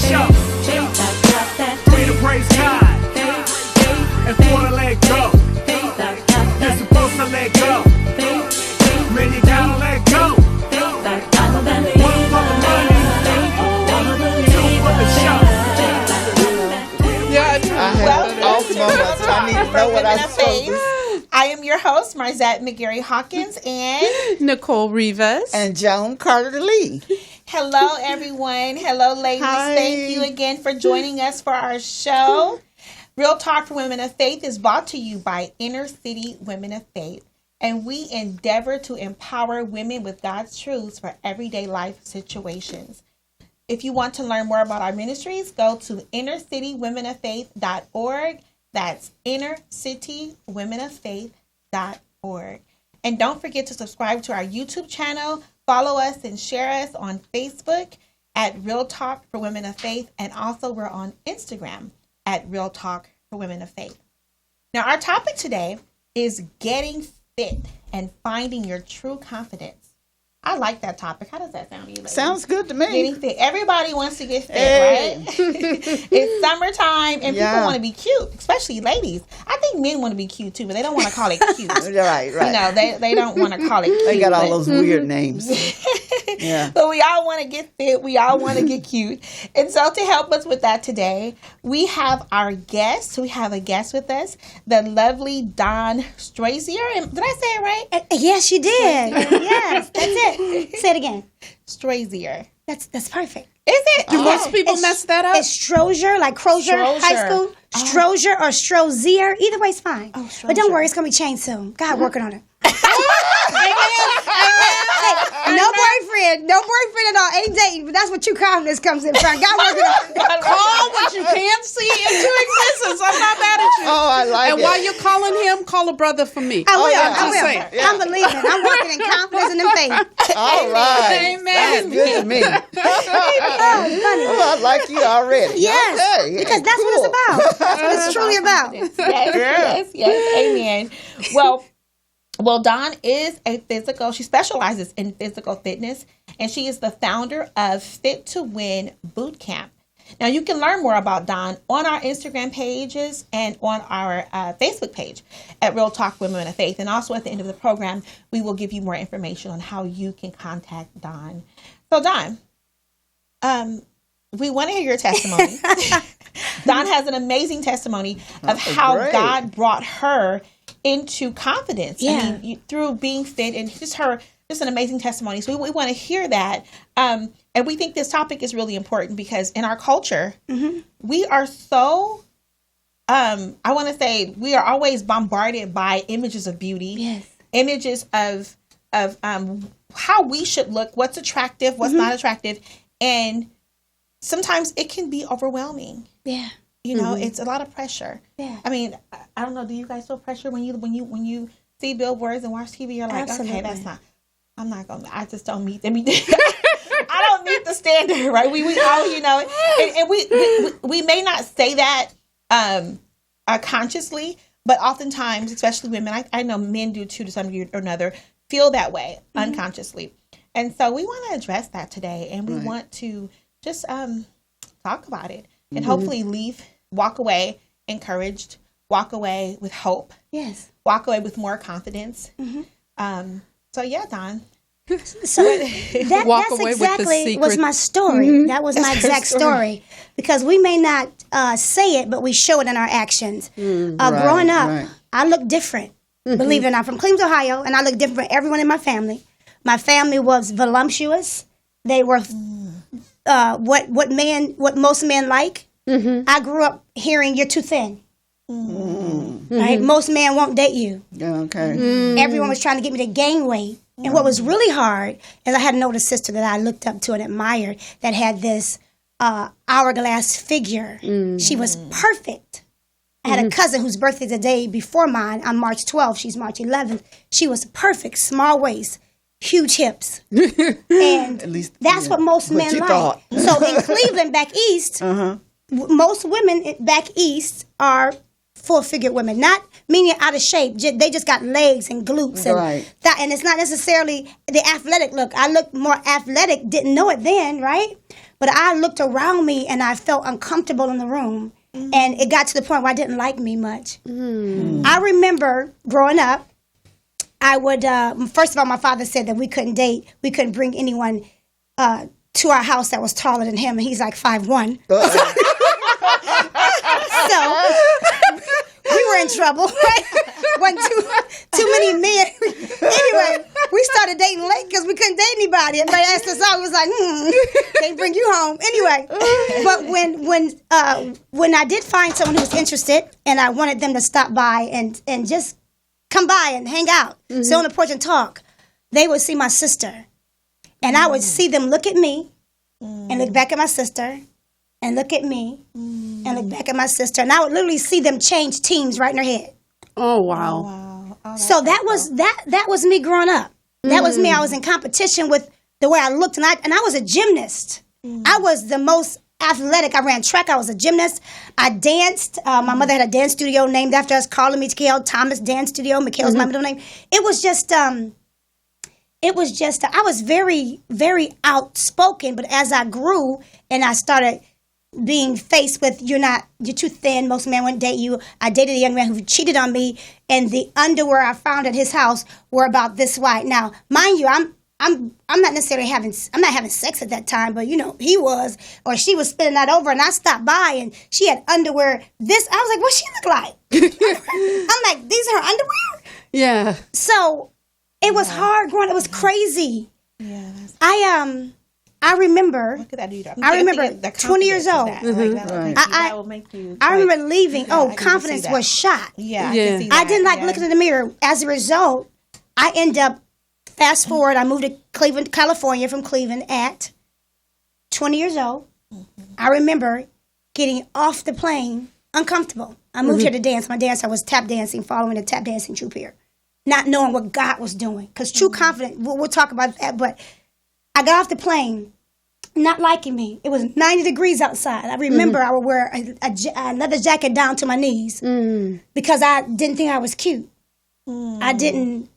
show. Free to praise God. And for to let go. You're supposed to let go. Man, you gotta let go. One for the money. Two for the show. I have all the moments. I need to know what I'm supposed to. I am your host, Marzette McGarry Hawkins, and Nicole Rivas. And Joan Carter Lee. Hello, everyone. Hello, ladies. Hi. Thank you again for joining us for our show. Real Talk for Women of Faith is brought to you by Inner City Women of Faith, and we endeavor to empower women with God's truths for everyday life situations. If you want to learn more about our ministries, go to innercitywomenoffaith.org. That's innercitywomenoffaith.org. And don't forget to subscribe to our YouTube channel, follow us, and share us on Facebook at Real Talk for Women of Faith. And also we're on Instagram at Real Talk for Women of Faith. Now, our topic today is getting fit and finding your true confidence. I like that topic. How does that sound to you, ladies? Sounds good to me. Getting fit. Everybody wants to get fit, right? It's summertime and people want to be cute, especially ladies. I think men want to be cute too, but they don't want to call it cute. Right. You know, they don't want to call it cute. They got all those weird names. Yeah. But we all want to get fit. We all want to get cute. And so to help us with that today, we have our guest. We have a guest with us, the lovely Dawn Strozier. Did I say it right? Yes, you did. Yes, that's it. Say it again. Strozier. That's perfect. Is it? Do most people mess that up? It's Strozier, like Crozier High School. Strozier or Strozier. Either way is fine. But don't worry, it's going to be changed soon. God working on it. No boyfriend at all. Ain't dating, but that's what true confidence comes in from. God working on it. Call what you can't see into existence. I'm not mad at you. Oh, I like it. And while you're calling him, call a brother for me. I will. yeah. I will. Yeah. I'm believing. I'm working in confidence and in faith. All right. Amen. That's good to me. Oh, I like you already. Yes, Okay. because that's what it's about. That's what it's truly about. Yes. Amen. Well, Dawn is she specializes in physical fitness, and she is the founder of Fit to Win Boot Camp. Now, you can learn more about Dawn on our Instagram pages and on our Facebook page at Real Talk Women of Faith. And also at the end of the program, we will give you more information on how you can contact Dawn. So, Dawn, we want to hear your testimony. Dawn has an amazing testimony of how God brought her into confidence. Yeah. I mean, through being fit, and just an amazing testimony. So we want to hear that. And we think this topic is really important because in our culture, we are so, I want to say, we are always bombarded by images of beauty, Yes. images of how we should look, what's attractive, what's not attractive. And sometimes it can be overwhelming. Yeah. You know, it's a lot of pressure. Yeah. I mean, I don't know. Do you guys feel pressure when you see billboards and watch TV? You're like, Absolutely. okay, I just don't meet them. I don't meet the standard, right? We all, you know, and we may not say that consciously, but oftentimes, especially women, I know men do too to some degree or another, feel that way unconsciously. And so we want to address that today, and we want to just talk about it and hopefully walk away encouraged, walk away with hope. Yes. Walk away with more confidence. So yeah, Dawn. So that's exactly was my story. That was my exact story. Because we may not say it, but we show it in our actions. Growing up, I looked different. Believe it or not, from Cleveland, Ohio, and I looked different from everyone in my family. My family was voluptuous. They were what most men like. I grew up hearing you're too thin. Right? Most men won't date you. Okay. Everyone was trying to get me to gain weight. And what was really hard is I had an older sister that I looked up to and admired that had this hourglass figure. She was perfect. I had a cousin whose birthday is the day before mine. I'm March 12th. She's March 11th. She was perfect. Small waist. Huge hips. And At least, that's what most men like. Thought. So in Cleveland, back east, most women back east are full-figured women. Not meaning out of shape. They just got legs and glutes. And that, and it's not necessarily the athletic look. I look more athletic. Didn't know it then, right? But I looked around me and I felt uncomfortable in the room. And it got to the point where I didn't like me much. I remember growing up, I would, first of all, my father said that we couldn't date. We couldn't bring anyone to our house that was taller than him. And he's like 5'1". So we were in trouble. Wasn't too many men. Anyway, we started dating late because we couldn't date anybody. Everybody asked us out. We was like, can't bring you home. Anyway, but when I did find someone who was interested, and I wanted them to stop by and just come by and hang out, sit on the porch and talk, they would see my sister, and I would see them look at me and look back at my sister. And look at me, and look back at my sister, and I would literally see them change teams right in their head. Oh wow! Oh, so that was me growing up. That was me. I was in competition with the way I looked, and I was a gymnast. I was the most athletic. I ran track. I was a gymnast. I danced. My mother had a dance studio named after us, Carla Mikhail Thomas Dance Studio. Mikhail's my middle name. It was just. I was very, very outspoken, but as I grew and I started being faced with you're too thin, most men wouldn't date you. I dated a young man who cheated on me, and the underwear I found at his house were about this wide. Now, mind you, I'm not necessarily having sex at that time, but he was, or she was spinning that over, and I stopped by and she had underwear this. I was like, what she look like? I'm like, these are her underwear? Yeah. So it was hard growing. It was crazy. Yeah. I remember. What could that do? I remember 20 years old. That will make you. I remember leaving. Confidence was shot. Yeah. I didn't like looking in the mirror. As a result, I end up. Fast forward, I moved to Cleveland, California, from Cleveland at 20 years old. I remember getting off the plane uncomfortable. I moved here to dance. My dancer was tap dancing, following the tap dancing troupe here, not knowing what God was doing. Because true confidence, we'll talk about that, but I got off the plane, not liking me. It was 90 degrees outside. I remember I would wear a leather jacket down to my knees because I didn't think I was cute. I didn't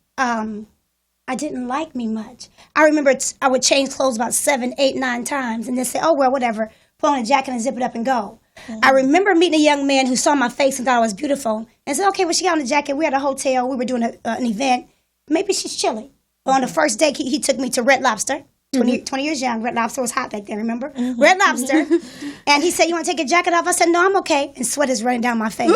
like me much. I remember I would change clothes about 7, 8, 9 times and then say, oh, well, whatever, put on a jacket and zip it up and go. I remember meeting a young man who saw my face and thought I was beautiful and said, okay, well, she got on the jacket. We had a hotel. We were doing an event. Maybe she's chilly. But on the first day, he took me to Red Lobster. 20 years young. Red Lobster was hot back then, remember? Red Lobster. And he said, you want to take your jacket off? I said, no, I'm okay. And sweat is running down my face.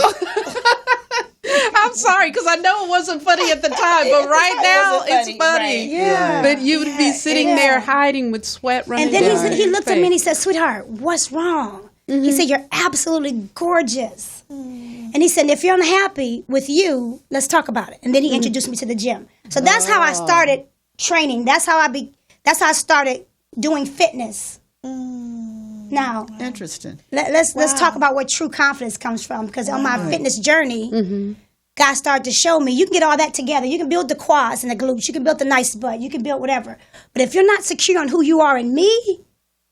I'm sorry, because I know it wasn't funny at the time, but right now it's funny. Right. Yeah. But you would be sitting there hiding with sweat running down. And then he looked at me and he said, sweetheart, what's wrong? He said, you're absolutely gorgeous. And he said, if you're unhappy with you, let's talk about it. And then he introduced me to the gym. So that's how I started training. That's how I started doing fitness. Now, interesting. Let's talk about where true confidence comes from. Because on my fitness journey, God started to show me you can get all that together. You can build the quads and the glutes. You can build the nice butt. You can build whatever. But if you're not secure on who you are in me,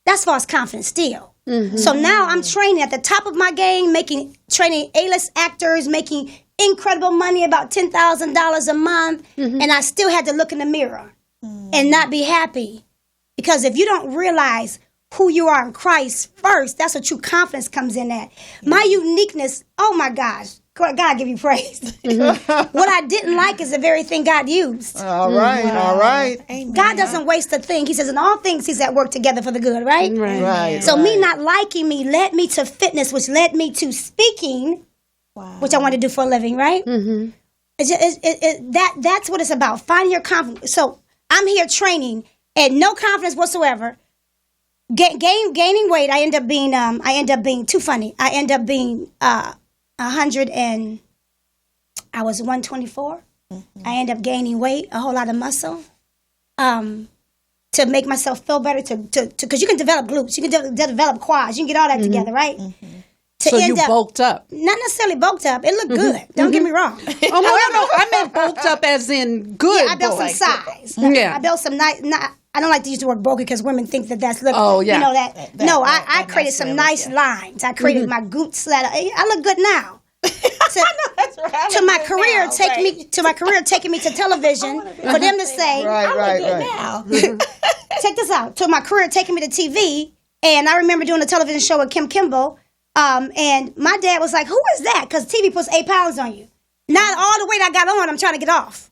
that's false confidence still. So now I'm training at the top of my game, training A-list actors, making incredible money, about $10,000 a month, and I still had to look in the mirror and not be happy. Because if you don't realize who you are in Christ first, that's where true confidence comes in at. My uniqueness, oh my gosh, God give you praise. What I didn't like is the very thing God used. All right. Amen. God doesn't waste a thing. He says, in all things, he's at work together for the good, right? Right. So me not liking me led me to fitness, which led me to speaking, which I want to do for a living, right? That's what it's about, finding your confidence. So I'm here training and no confidence whatsoever. Gaining weight, I end up being too funny. I end up being 100 and I was 124. I end up gaining weight, a whole lot of muscle, to make myself feel better. Because you can develop glutes, you can develop quads, you can get all that together, right? So you bulked up? Not necessarily bulked up. It looked good. Don't get me wrong. Oh no! I meant bulked up as in good. Yeah, I built some size. Yeah, I built some nice. I don't like to use the word bulky because women think that's look. Oh yeah. You know that. No, I created some nice lines. I created my glutes. I look good now. To my career, taking me to television for them to say, right. Now. Check this out. To my career, taking me to TV, And I remember doing a television show with Kim Kimball. And my dad was like, who is that? Because TV puts 8 pounds on you. Not all the weight I got on, I'm trying to get off.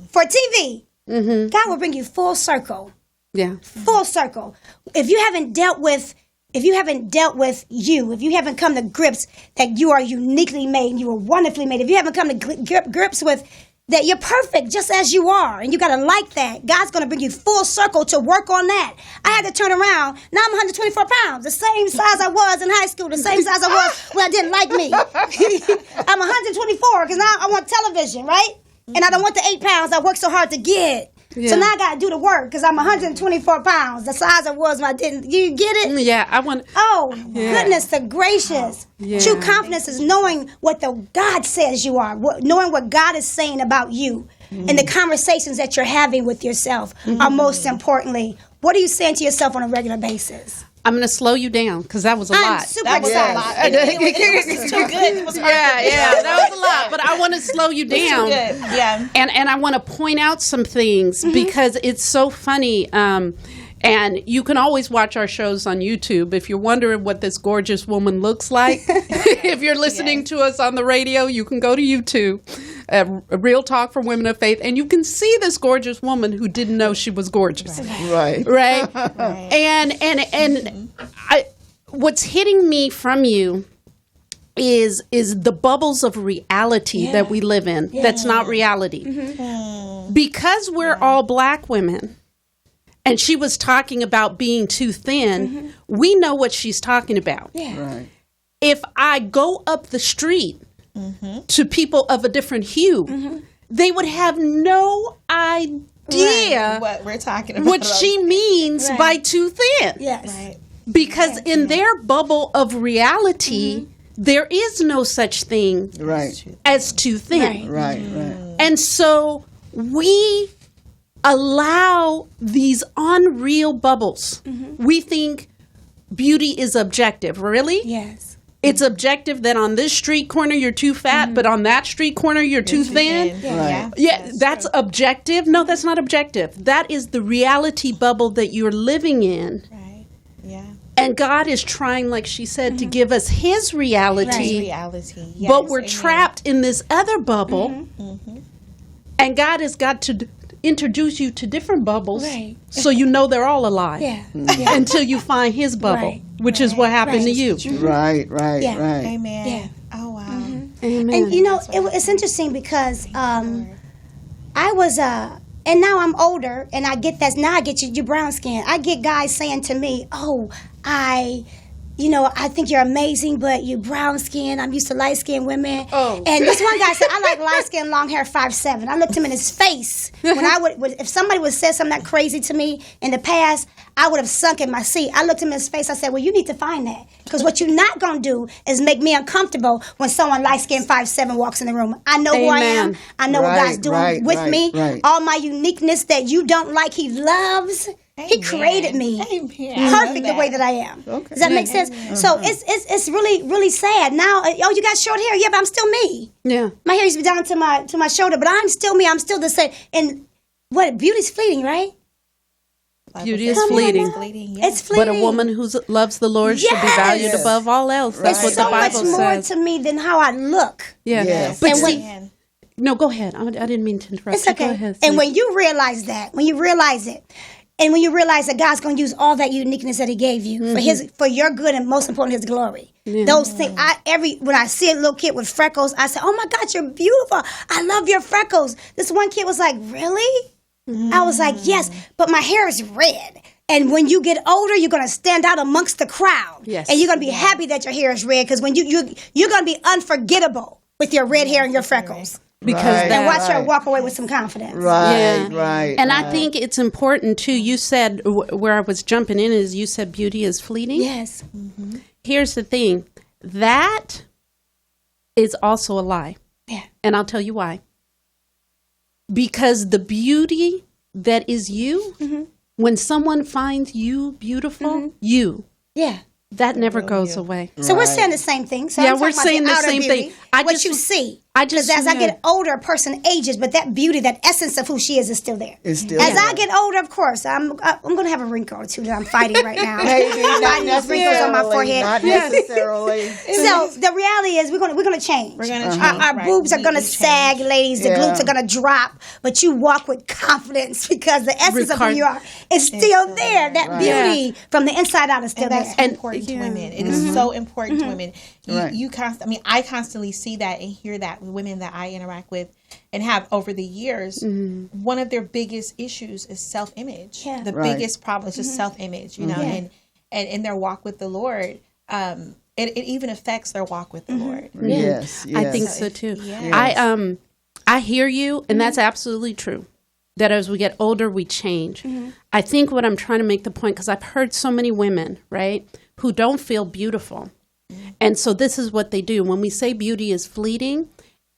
For TV, God will bring you full circle. Yeah. Full circle. If you haven't dealt with you, if you haven't come to grips that you are uniquely made and you were wonderfully made, if you haven't come to grips with that you're perfect just as you are, and you got to like that, God's going to bring you full circle to work on that. I had to turn around. Now I'm 124 pounds, the same size I was in high school, the same size I was when I didn't like me. I'm 124 because now I want television, right? And I don't want the 8 pounds I worked so hard to get. Yeah. So now I got to do the work because I'm 124 pounds, the size I was when I didn't. You get it? Yeah, I want. Oh, goodness the gracious. Yeah. True confidence is knowing what the God says you are, knowing what God is saying about you. And the conversations that you're having with yourself are most importantly. What are you saying to yourself on a regular basis? I'm going to slow you down because that was a lot. That was a lot. It was too good. It was hard that was a lot. But I want to slow you down. Too good. Yeah. And I want to point out some things because it's so funny. And you can always watch our shows on YouTube. If you're wondering what this gorgeous woman looks like, if you're listening to us on the radio, you can go to YouTube, Real Talk for Women of Faith, and you can see this gorgeous woman who didn't know she was gorgeous. Right. And what's hitting me from you is the bubbles of reality that we live in. That's not reality. Because we're all black women. And she was talking about being too thin. We know what she's talking about. Right. If I go up the street to people of a different hue, they would have no idea what we're talking about. What she means by too thin. Yes. Right. Because in their bubble of reality, there is no such thing as too thin. Right. And so we allow these unreal bubbles. We think beauty is objective. Really? Yes. It's objective that on this street corner you're too fat, but on that street corner you're too thin. That's objective. No, that's not objective. That is the reality bubble that you're living in. Right. Yeah. And God is trying, like she said, to give us His reality. Yes, but we're trapped in this other bubble. And God has got to introduce you to different bubbles so you know they're all a lie until you find His bubble, which is what happened to you. Right. Amen. Yeah. Oh, wow. Amen. And, you know, it's interesting because I was, and now I'm older, and I get that. Now I get you brown skin. I get guys saying to me, oh, I think you're amazing, but you're brown skin. I'm used to light skinned women. Oh. And this one guy said, I like light skin, long hair, 5'7". I looked him in his face. When if somebody would have said something that crazy to me in the past, I would have sunk in my seat. I looked him in his face. I said, well, you need to find that. Because what you're not going to do is make me uncomfortable when someone light skinned 5'7" walks in the room. I know who I am. I know what God's doing with me. Right. All my uniqueness that you don't like, He loves. Amen. He created me perfect the way that I am. Okay. Does that make sense? So it's really, really sad. Now, you got short hair. Yeah, but I'm still me. Yeah. My hair used to be down to my shoulder, but I'm still me. I'm still the same. And beauty's fleeting, right? Beauty is fleeting. It's fleeting. But a woman who loves the Lord should be valued above all else. That's what the Bible says. It's so much more to me than how I look. Yeah. Yes. But no, go ahead. I didn't mean to interrupt. It's okay. Go ahead, and when you realize that, when you realize that God's going to use all that uniqueness that He gave you for your good and most important His glory. Yeah. Those things. When I see a little kid with freckles, I say, "Oh my God, you're beautiful! I love your freckles." This one kid was like, "Really?" I was like, "Yes," but my hair is red. And when you get older, you're going to stand out amongst the crowd. Yes. And you're going to be happy that your hair is red because when you're going to be unforgettable with your red hair and your freckles. And watch her walk away with some confidence. Right. And I think it's important, too. You said, where I was jumping in is you said beauty is fleeting. Yes. Here's the thing. That is also a lie. Yeah. And I'll tell you why. Because the beauty that is you, when someone finds you beautiful, you that never goes away. So we're saying the same thing. So yeah, I'm we're talking saying about the same beauty, thing. What you see. Because as I get older, a person ages, but that beauty, that essence of who she is still there. It's still as there. I get older, of course, I'm going to have a wrinkle or two that I'm fighting right now. Maybe not wrinkles on my forehead. Not necessarily. So the reality is, we're going to change. We're going to change. Our boobs are going to sag, ladies. The glutes are going to drop, but you walk with confidence because the essence of who you are is still there. That beauty from the inside out is still there. That's important to women. It is so important to women. I constantly see that and hear that with women that I interact with and have over the years. One of their biggest issues is self-image. Yeah. The biggest problem is just self-image, you know, and in their walk with the Lord, it even affects their walk with the Lord. Yes. I think so too. Yes. I hear you, and that's absolutely true. That as we get older, we change. I think what I'm trying to make the point, because I've heard so many women, right, who don't feel beautiful. And so this is what they do. When we say beauty is fleeting,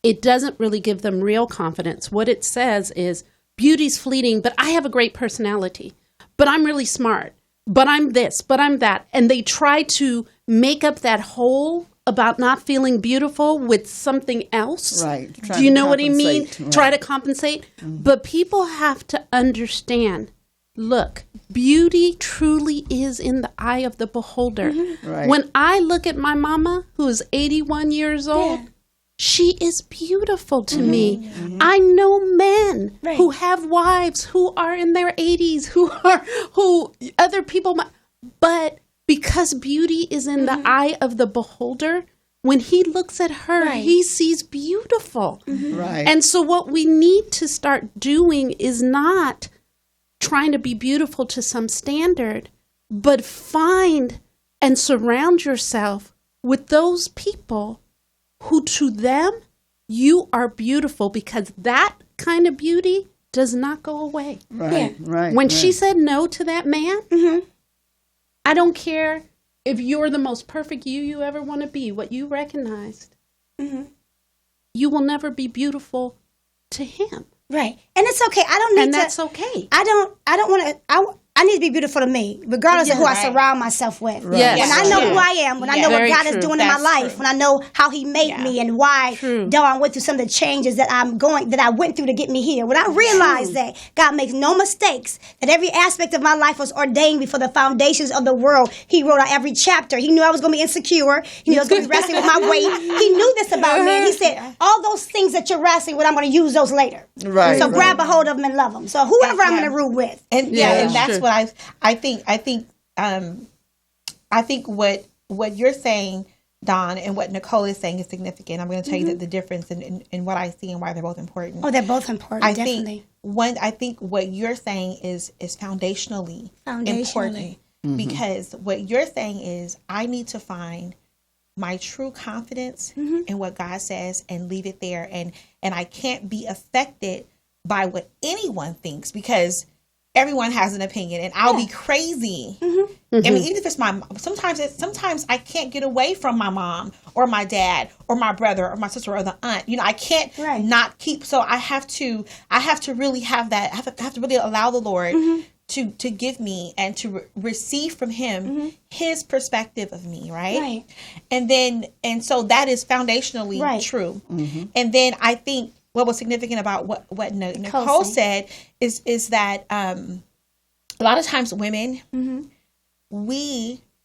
it doesn't really give them real confidence. What it says is beauty's fleeting, but I have a great personality, but I'm really smart, but I'm this, but I'm that. And they try to make up that hole about not feeling beautiful with something else. Right. Do you know what I mean? Right. Try to compensate. But people have to understand, look, beauty truly is in the eye of the beholder. Right. When I look at my mama, who is 81 years old, she is beautiful to me. I know men who have wives who are in their 80s, who other people, but because beauty is in the eye of the beholder, when he looks at her, he sees beautiful. Right. And so what we need to start doing is not trying to be beautiful to some standard, but find and surround yourself with those people who to them, you are beautiful, because that kind of beauty does not go away. Right, right. When she said no to that man, I don't care if you're the most perfect you ever want to be, what you recognized, you will never be beautiful to him. Right. And it's okay. I don't need to. And that's okay. I don't want to. I need to be beautiful to me, regardless of who I surround myself with. Right. Yes. When I know who I am, when I know what God is doing in my life, when I know how He made me and why Dawn went through some of the changes that I went through to get me here. When I realized that God makes no mistakes, that every aspect of my life was ordained before the foundations of the world. He wrote out every chapter. He knew I was going to be insecure. He knew I was going to be wrestling with my weight. He knew this about me. And He said, all those things that you're wrestling with, I'm going to use those later. Right. So grab a hold of them and love them. So whoever I'm in a room with. And and that's what I think what you're saying, Dawn, and what Nicole is saying is significant. I'm going to tell you that the difference in what I see and why they're both important. Oh, they're both important. Definitely. I think what you're saying is foundationally important, because what you're saying is I need to find my true confidence in what God says and leave it there, and I can't be affected by what anyone thinks, because everyone has an opinion, and I'll be crazy. I mean, even if it's my mom, sometimes I can't get away from my mom or my dad or my brother or my sister or the aunt. You know, I can't not keep. So I have to really have that. I have to really allow the Lord to give me and to receive from Him His perspective of me, right? And so that is foundationally true. And then I think what was significant about what Nicole said is that a lot of times women,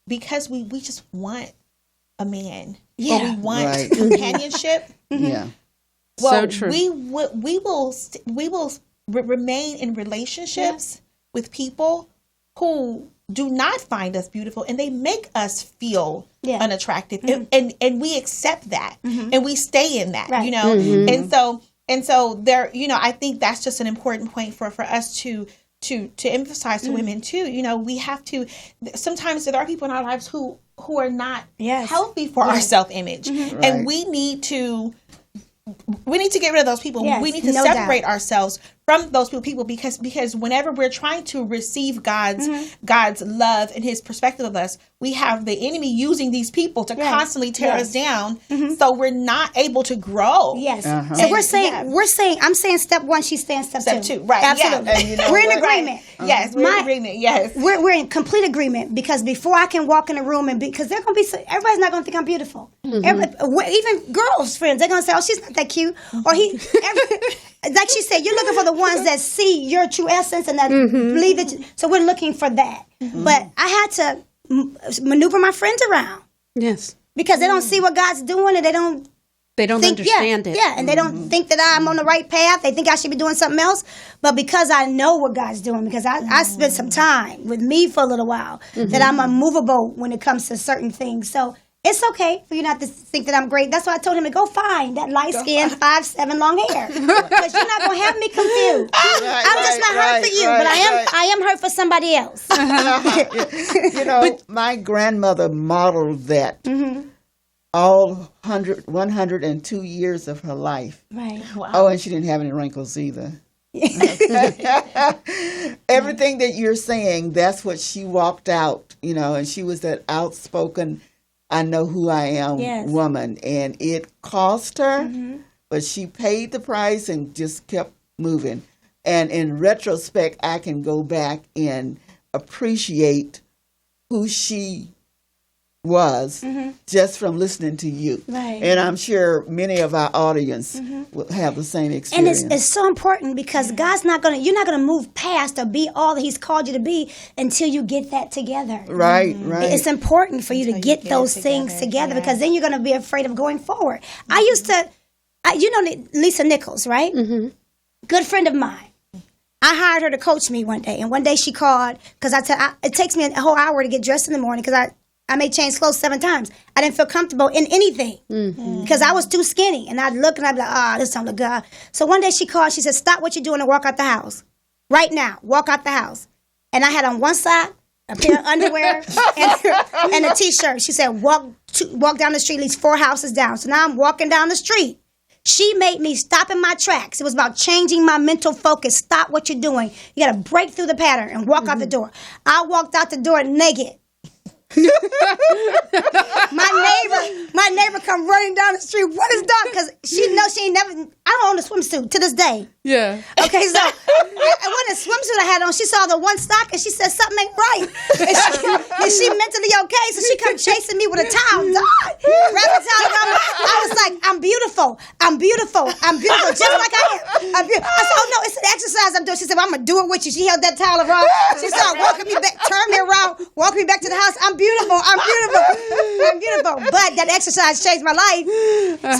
because we just want a man, or we want companionship. Well, so true. We will remain in relationships with people who do not find us beautiful, and they make us feel unattractive, and we accept that, and we stay in that, you know, and so there, you know, I think that's just an important point for us to emphasize to women too. You know, we have to. Sometimes there are people in our lives who are not healthy for our self-image, and we need to we need to get rid of those people. Yes, we need to separate ourselves from those people because whenever we're trying to receive God's love and His perspective of us, we have the enemy using these people to constantly tear us down. So we're not able to grow. Yes. So we're saying I'm saying step one, she's saying step two. Right. Absolutely. Yeah. And we're in agreement. Yes, we're in agreement. Yes. We're in complete agreement because before I can walk in a room because they're gonna be everybody's not gonna think I'm beautiful. Even girls friends, they're gonna say, "Oh, she's not that cute," or like she said, you're looking for the ones that see your true essence and that believe it. So we're looking for that. But I had to maneuver my friends around. Yes. Because they don't see what God's doing and they don't understand it. Yeah, and they don't think that I'm on the right path. They think I should be doing something else. But because I know what God's doing, because I spent some time with me for a little while, that I'm unmovable when it comes to certain things. So it's okay for you not to think that I'm great. That's why I told him to go find that light skin, 5'7" long hair. Because you're not going to have me confused. I'm just not hurt for you, but I am hurt for somebody else. My grandmother modeled that all 102 years of her life. Right. Wow. Oh, and she didn't have any wrinkles either. Everything that you're saying, that's what she walked out, and she was that outspoken, I know who I am woman. And it cost her, but she paid the price and just kept moving. And in retrospect, I can go back and appreciate who she was just from listening to you. Right. And I'm sure many of our audience will have the same experience. And it's so important because you're not going to move past or be all that He's called you to be until you get that together. Right, right. It's important for you to get those things together because then you're going to be afraid of going forward. I used to, Lisa Nichols, right? Good friend of mine. I hired her to coach me one day. And one day she called because it takes me a whole hour to get dressed in the morning because I may change clothes 7 times. I didn't feel comfortable in anything because I was too skinny. And I'd look and I'd be like, this don't look good. So one day she called. She said, stop what you're doing and walk out the house. Right now. Walk out the house. And I had on one side a pair of underwear and a T-shirt. She said, walk down the street, at least 4 houses down. So now I'm walking down the street. She made me stop in my tracks. It was about changing my mental focus. Stop what you're doing. You got to break through the pattern and walk out the door. I walked out the door naked. my neighbor come running down the street. What is that? Because she knows she ain't never. I don't own a swimsuit to this day. Yeah. Okay, so what a swimsuit I had on. She saw the one sock and she said something ain't right. And she mentally okay, so she come chasing me with a towel. Wrap a towel around me. I was like, I'm beautiful, just like I am. I'm beautiful. I said, oh no, it's an exercise I'm doing. She said, well, I'm gonna do it with you. She held that towel around. She started walking me back, turn me around, walk me back to the house. I'm beautiful. But that exercise changed my life.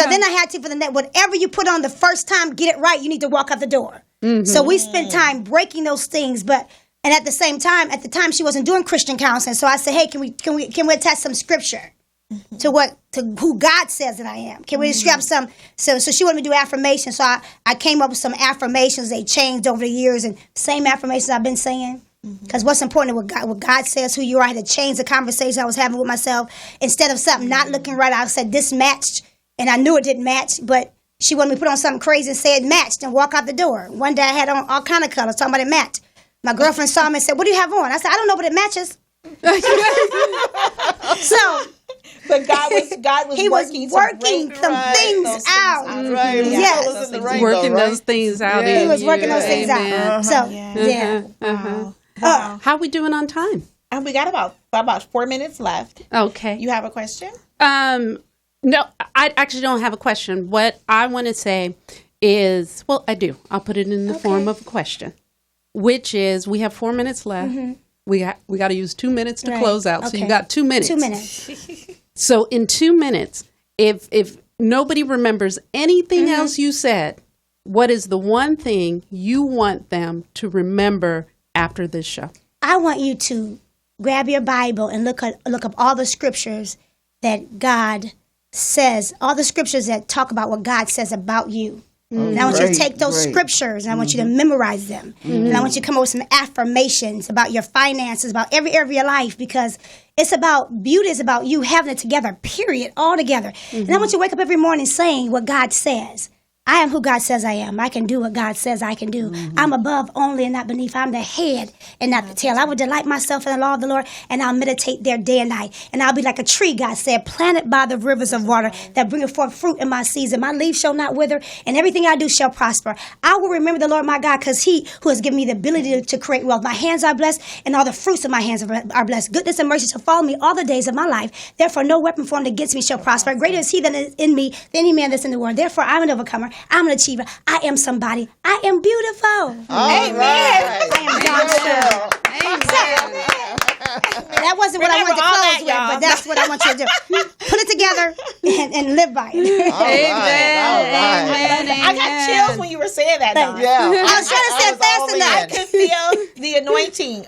So then I had to, whatever you put on the first time, get it right, you need to walk out the door. So we spent time breaking those things, and at the same time, at the time she wasn't doing Christian counseling. So I said, hey, can we attach some scripture to who God says that I am? Can we strap some? So she wanted me to do affirmations. So I came up with some affirmations. They changed over the years, and same affirmations I've been saying. Because what's important, what God says, who you are. I had to change the conversation I was having with myself. Instead of something not looking right, I said this matched, and I knew it didn't match, but she wanted me to put on something crazy and say it matched and walk out the door. One day I had on all kind of colors, talking about it matched. My girlfriend saw me and said, what do you have on? I said, I don't know, but it matches. But God was working some things out. Right. Yes. Working those things out. He was working those things out. So, Wow. How are we doing on time? We got about 4 minutes left. Okay. You have a question? No, I actually don't have a question. What I want to say is, well, I do. I'll put it in the form of a question, which is, we have 4 minutes left. We got to use 2 minutes to close out. So you got 2 minutes. 2 minutes. So in 2 minutes, if nobody remembers anything else you said, what is the one thing you want them to remember after this show? I want you to grab your Bible and look up all the scriptures that God says, all the scriptures that talk about what God says about you. And I want you to take those scriptures and I want you to memorize them. And I want you to come up with some affirmations about your finances, about every area of your life, because it's about beauty, is about you having it together, period, all together. And I want you to wake up every morning saying what God says. I am who God says I am. I can do what God says I can do. I'm above only and not beneath. I'm the head and not the tail. I will delight myself in the law of the Lord, and I'll meditate there day and night. And I'll be like a tree, God said, planted by the rivers of water that bringeth forth fruit in my season. My leaves shall not wither, and everything I do shall prosper. I will remember the Lord my God, because he who has given me the ability to create wealth. My hands are blessed, and all the fruits of my hands are blessed. Goodness and mercy shall follow me all the days of my life. Therefore, no weapon formed against me shall prosper. Greater is he that is in me than any man that's in the world. Therefore, I'm an overcomer. I'm an achiever. I am somebody. I am beautiful. Amen. I am God's child. That wasn't what I wanted to close with, but that's what I want you to do. Put it together and live by it. Amen. I got chills when you were saying that, Dawn. Yeah. I was trying to say it fast enough. I could feel the anointing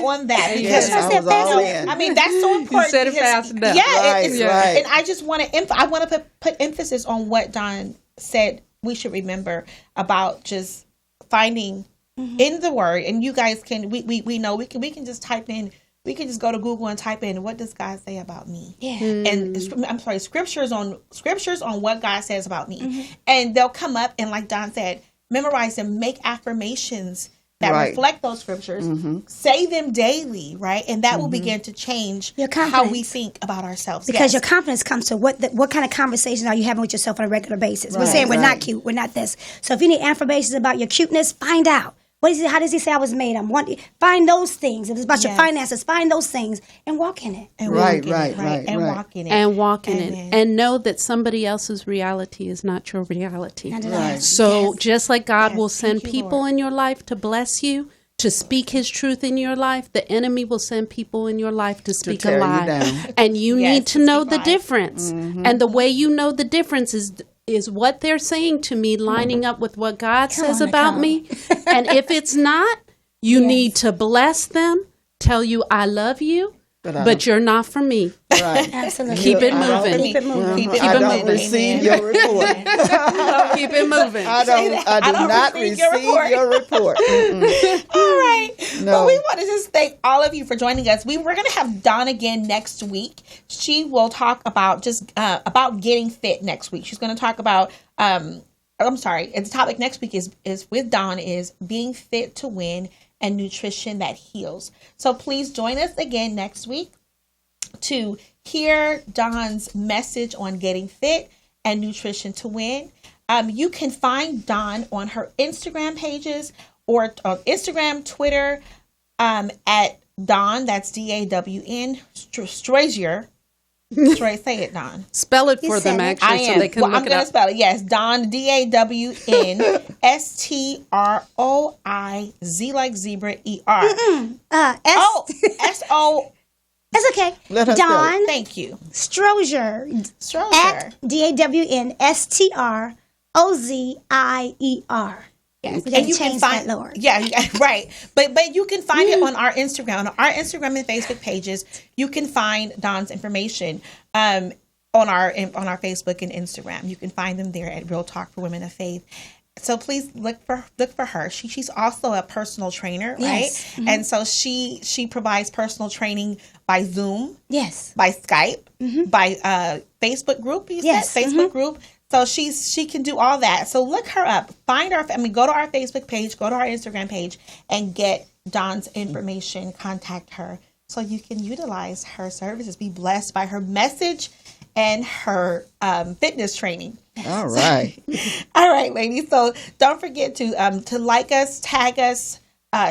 on that. Yes, I was all in. I mean, that's so important. You said it fast enough. Yeah, Right. And I just want to put emphasis on what Dawn said we should remember about just finding in the word. And you guys can, we know we can just type in, we can just go to Google and type in, what does God say about me? Yeah. And I'm sorry, scriptures on what God says about me. And they'll come up, and like Dawn said, memorize them, make affirmations that reflect those scriptures, say them daily, right? And that will begin to change how we think about ourselves. Because your confidence comes to what kind of conversations are you having with yourself on a regular basis. We're saying we're not cute, we're not this. So if you need affirmations about your cuteness, find out. How does he say I was made? Find those things. If it's about your finances, find those things and walk in it. And walk in it. And walk in it. And know that somebody else's reality is not your reality. So just like God will send people in your life to bless you, to speak his truth in your life, the enemy will send people in your life to speak a lie. And you need to know the difference. And the way you know the difference is what they're saying to me lining up with what God says about me. And if it's not, you need to bless them, tell you I love you, but you're not for me. Right. Absolutely. Keep it moving. Keep it moving. Keep it I don't moving. receive your report. Keep it moving. I do not receive your report. All right. No. Well, we want to just thank all of you for joining us. We're going to have Dawn again next week. She will talk about about getting fit next week. She's going to talk about the topic next week is with Dawn is being fit to win and nutrition that heals. So please join us again next week to hear Dawn's message on getting fit and nutrition to win. You can find Dawn on her Instagram pages or on Instagram, Twitter, at Dawn, that's DAWN, Strozier. Say it, Dawn. Spell it for them, actually, so they can look it up. I'm going to spell it. Yes, Dawn, DAWN, STROIZ like zebra, ER. SO. That's okay. Let us Dawn. go. Thank you. Strozier. At DAWN STROZIER. Yes. And you can find that, Lord. Yeah, right. But you can find it on our Instagram. On our Instagram and Facebook pages, you can find Dawn's information on our Facebook and Instagram. You can find them there at Real Talk for Women of Faith. So please look for her. She's also a personal trainer, right? Yes. And so she provides personal training by Zoom, by Skype, by Facebook group. Facebook group. So she can do all that. So look her up. Go to our Facebook page, go to our Instagram page, and get Dawn's information. Contact her so you can utilize her services. Be blessed by her message and her fitness training. All right. All right, ladies. So don't forget to like us, tag us,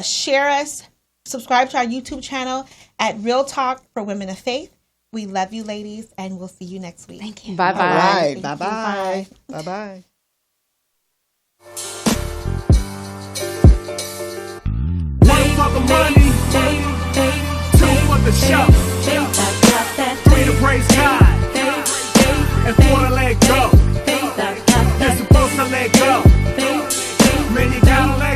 share us, subscribe to our YouTube channel at Real Talk for Women of Faith. We love you, ladies, and we'll see you next week. Thank you. Bye-bye. All right. Bye. Bye-bye. Bye-bye. One for the money, two for the show, three to praise God, and four to let go. You're supposed to let go. Man, you gotta let